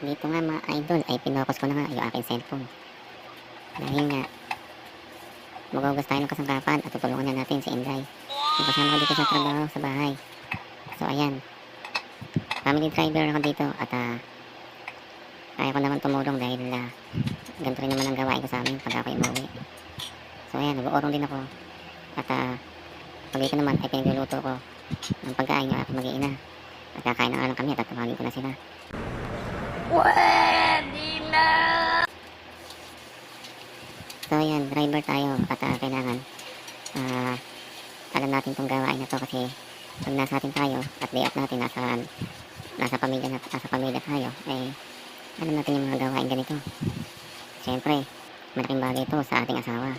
dito nga mga idol ay pinokus ko na nga yung aking cellphone. Dahil nga, magugas tayo ng kasangkapan at tutulungan na natin si Inday. Yung kasama ko dito sa trabaho sa bahay. So ayan, family driver ako dito at kaya ko naman tumulong dahil ganito rin naman ang gawain ko sa amin pag ako umuwi. So ayan, nag-uurong din ako at pag dito naman ay pinagluluto ko ng pagkain yung aking mag-iina. At kakain na nga lang kami at tatawagin ko na sila. Pwede na! So ayan, driver tayo at kailangan alam natin itong gawain na to kasi pag nasa atin tayo at day off natin nasa pamilya tayo eh alam natin yung mga gawain ganito. Siyempre, malaking bagay ito sa ating asawa.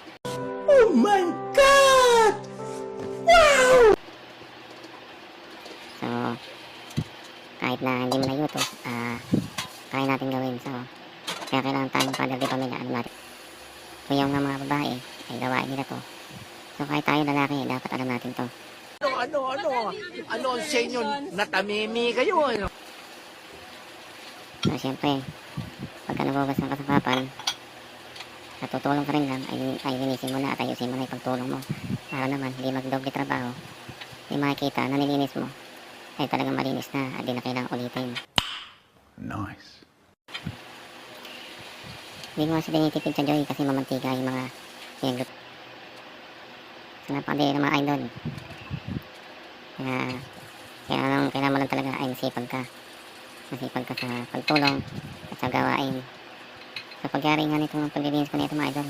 Oh my God! Wow! So, kahit na hindi mo na yuto, kaya natin gawin. So, kaya kailangan tayong father de pamilya. Alam natin, kung yung mga babae ay gawain nila to. So, kahit tayo lalaki, dapat alam natin to. Ano ang sa inyo? Natamimi kayo, ano? So, siyempre, pagka nagugas ng kasangkapan, natutulong ka rin lang, ay linisin mo na at ayusin mo na yung pagtulong mo. Para naman, hindi magdoble trabaho. Hindi makikita na nilinis mo, ay talagang malinis na at di na kailangang ulitin. Nice. Hindi mo kasi tinitipid sa Joy kasi mamantika yung mga pinagluto. So, napakadali ng mga idol. Kailangan mo lang talaga ay masipag ka. Masipag ka sa pagtulong at sa gawain. So pagyari nga nitong paglilinis ko nito mga idol,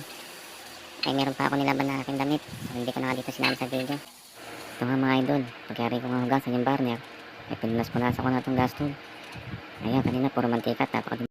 ay meron pa ako nilaban na aking damit. So hindi ko na nga dito sinama sa video. Ito nga mga idol, pagyari ko nga hugasan yung burner, ay pinunas-punas ako na itong gas tube. Ayan, kanina puro mantika at